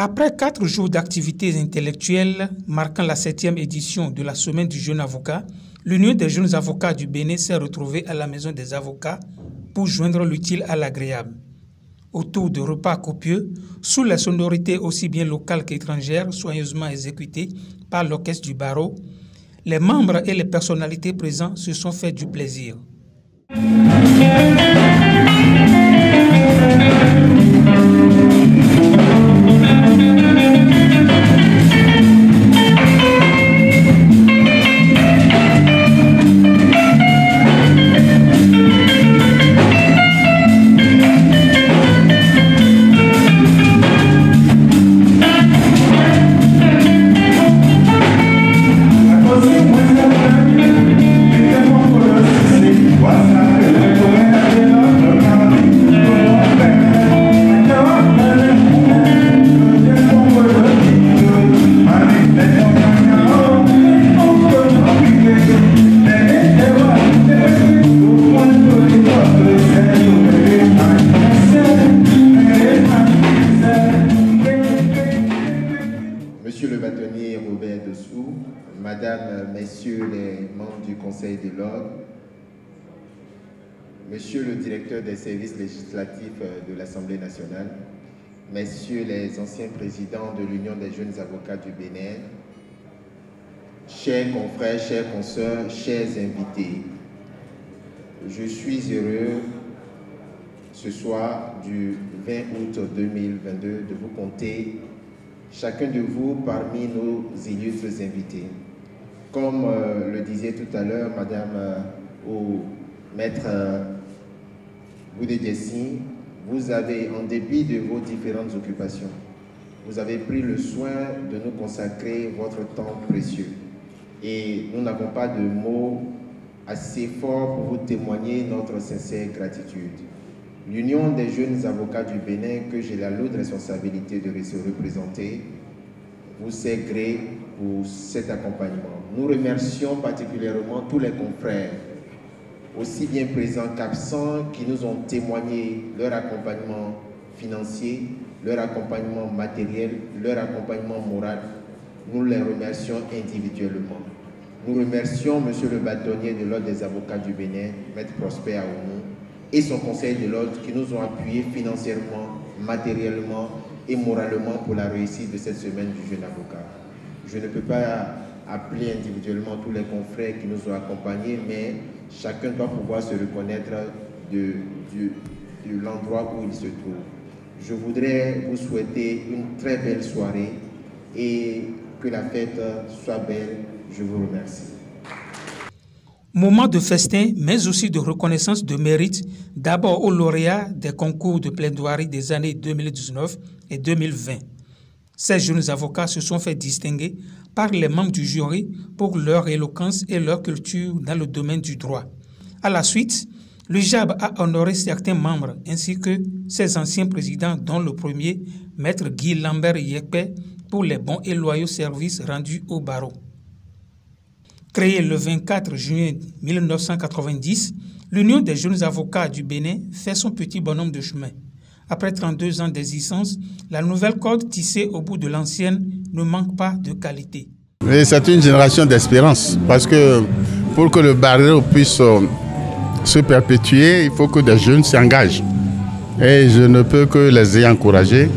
Après 4 jours d'activités intellectuelles marquant la 7e édition de la Semaine du jeune avocat, l'Union des jeunes avocats du Bénin s'est retrouvée à la Maison des avocats pour joindre l'utile à l'agréable. Autour de repas copieux, sous les sonorités aussi bien locales qu'étrangères soigneusement exécutées par l'orchestre du barreau, les membres et les personnalités présents se sont fait du plaisir. Monsieur le bâtonnier Robert Dessous, Madame, Messieurs les membres du Conseil de l'Ordre, Monsieur le directeur des services législatifs de l'Assemblée nationale, Messieurs les anciens présidents de l'Union des jeunes avocats du Bénin, chers confrères, chères consoeurs, chers invités, je suis heureux ce soir du 20 août 2022 de vous compter chacun de vous parmi nos illustres invités. Comme le disait tout à l'heure Madame ou Maître Boudé-Jessi, vous avez, en dépit de vos différentes occupations, vous avez pris le soin de nous consacrer votre temps précieux. Et nous n'avons pas de mots assez forts pour vous témoigner notre sincère gratitude. L'Union des jeunes avocats du Bénin, que j'ai la lourde responsabilité de représenter, vous sait gré pour cet accompagnement. Nous remercions particulièrement tous les confrères, aussi bien présents qu'absents, qui nous ont témoigné leur accompagnement financier, leur accompagnement matériel, leur accompagnement moral. Nous les remercions individuellement. Nous remercions Monsieur le bâtonnier de l'Ordre des avocats du Bénin, Maître Prosper Aounou, et son conseil de l'ordre qui nous ont appuyés financièrement, matériellement et moralement pour la réussite de cette semaine du jeune avocat. Je ne peux pas appeler individuellement tous les confrères qui nous ont accompagnés, mais chacun doit pouvoir se reconnaître de l'endroit où il se trouve. Je voudrais vous souhaiter une très belle soirée et que la fête soit belle. Je vous remercie. Moment de festin, mais aussi de reconnaissance de mérite, d'abord aux lauréats des concours de plaidoirie des années 2019 et 2020. Ces jeunes avocats se sont fait distinguer par les membres du jury pour leur éloquence et leur culture dans le domaine du droit. À la suite, le JAB a honoré certains membres ainsi que ses anciens présidents, dont le premier, Maître Guy Lambert Yekpe, pour les bons et loyaux services rendus au barreau. Créée le 24 juin 1990, l'Union des jeunes avocats du Bénin fait son petit bonhomme de chemin. Après 32 ans d'existence, la nouvelle corde tissée au bout de l'ancienne ne manque pas de qualité. C'est une génération d'espérance parce que pour que le barreau puisse se perpétuer, il faut que des jeunes s'engagent. Et je ne peux que les y encourager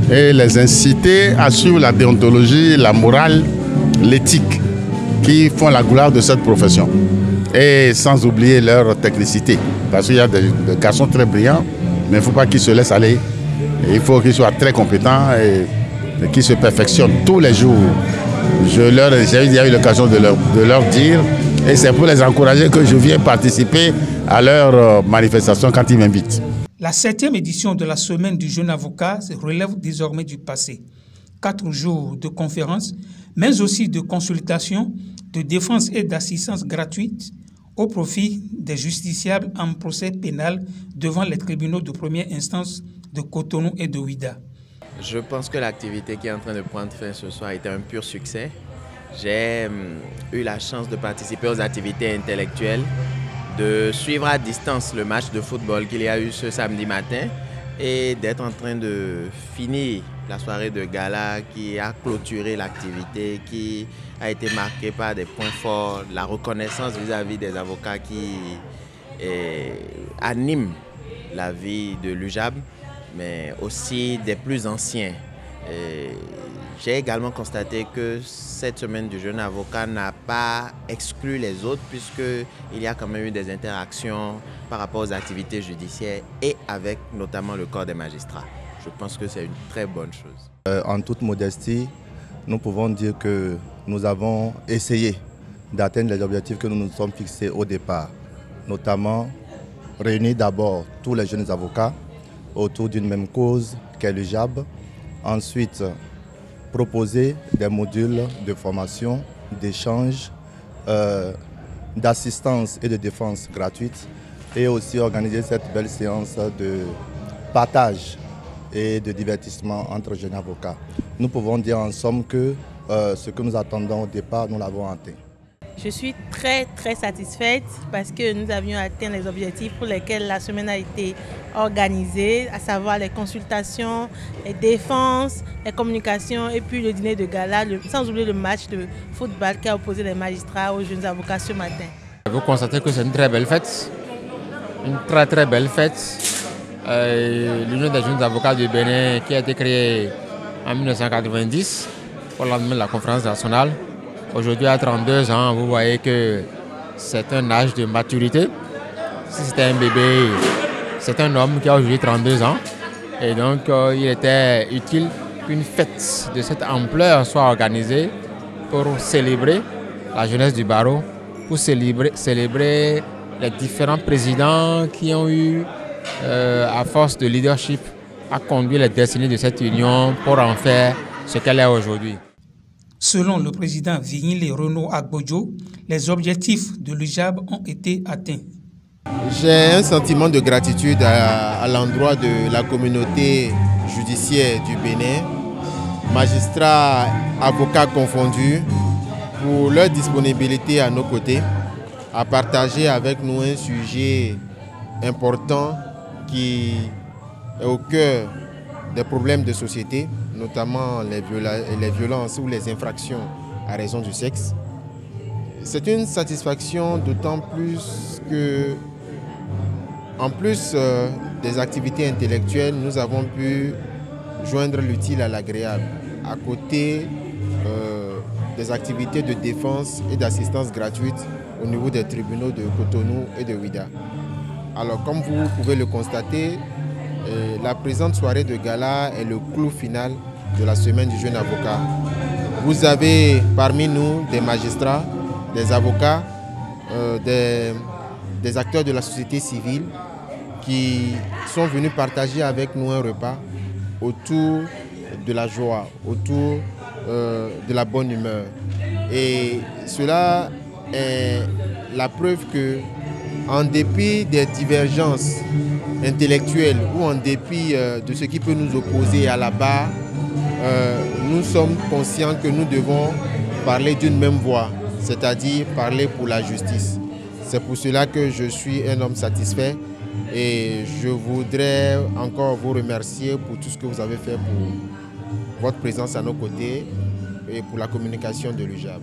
et les inciter à suivre la déontologie, la morale, l'éthique qui font la gloire de cette profession. Et sans oublier leur technicité. Parce qu'il y a des garçons très brillants, mais il ne faut pas qu'ils se laissent aller. Et il faut qu'ils soient très compétents et qu'ils se perfectionnent tous les jours. J'ai eu l'occasion de leur dire, et c'est pour les encourager que je viens participer à leur manifestation quand ils m'invitent. La 7e édition de la Semaine du jeune avocat se relève désormais du passé. 4 jours de conférences, mais aussi de consultations, de défense et d'assistance gratuite au profit des justiciables en procès pénal devant les tribunaux de première instance de Cotonou et de Ouidah. Je pense que l'activité qui est en train de prendre fin ce soir a été un pur succès. J'ai eu la chance de participer aux activités intellectuelles, de suivre à distance le match de football qu'il y a eu ce samedi matin et d'être en train de finir la soirée de gala qui a clôturé l'activité, qui a été marquée par des points forts, la reconnaissance vis-à-vis des avocats qui animent la vie de l'UJAB, mais aussi des plus anciens. J'ai également constaté que cette semaine du jeune avocat n'a pas exclu les autres, puisqu'il y a quand même eu des interactions par rapport aux activités judiciaires et avec notamment le corps des magistrats. Je pense que c'est une très bonne chose. En toute modestie, nous pouvons dire que nous avons essayé d'atteindre les objectifs que nous nous sommes fixés au départ, notamment réunir d'abord tous les jeunes avocats autour d'une même cause qu'est l'UJAB, ensuite proposer des modules de formation, d'échange, d'assistance et de défense gratuite et aussi organiser cette belle séance de partage et de divertissement entre jeunes avocats. Nous pouvons dire en somme que ce que nous attendons au départ, nous l'avons atteint. Je suis très satisfaite parce que nous avions atteint les objectifs pour lesquels la semaine a été organisée, à savoir les consultations, les défenses, les communications et puis le dîner de gala, sans oublier le match de football qui a opposé les magistrats aux jeunes avocats ce matin. Vous constatez que c'est une très belle fête, une très belle fête. L'Union des jeunes avocats du Bénin qui a été créée en 1990 pour le lendemain de la conférence nationale. Aujourd'hui, à 32 ans, vous voyez que c'est un âge de maturité. Si c'était un bébé, c'est un homme qui a aujourd'hui 32 ans. Et donc, il était utile qu'une fête de cette ampleur soit organisée pour célébrer la jeunesse du barreau, pour célébrer les différents présidents qui ont eu, à force de leadership, à conduire les destinées de cette union pour en faire ce qu'elle est aujourd'hui. Selon le président Vignili Renaud Agbodjo, les objectifs de l'UJAB ont été atteints. J'ai un sentiment de gratitude à l'endroit de la communauté judiciaire du Bénin, magistrats, avocats confondus, pour leur disponibilité à nos côtés, à partager avec nous un sujet important qui est au cœur des problèmes de société, notamment les violences ou les infractions à raison du sexe. C'est une satisfaction d'autant plus que, en plus des activités intellectuelles, nous avons pu joindre l'utile à l'agréable, à côté des activités de défense et d'assistance gratuite au niveau des tribunaux de Cotonou et de Ouidah. Alors, comme vous pouvez le constater, la présente soirée de gala est le clou final de la semaine du jeune avocat. Vous avez parmi nous des magistrats, des avocats, des acteurs de la société civile qui sont venus partager avec nous un repas autour de la joie, autour de la bonne humeur. Et cela est la preuve que, en dépit des divergences intellectuelles ou en dépit de ce qui peut nous opposer à la barre, nous sommes conscients que nous devons parler d'une même voix, c'est-à-dire parler pour la justice. C'est pour cela que je suis un homme satisfait et je voudrais encore vous remercier pour tout ce que vous avez fait pour votre présence à nos côtés et pour la communication de l'UJAB.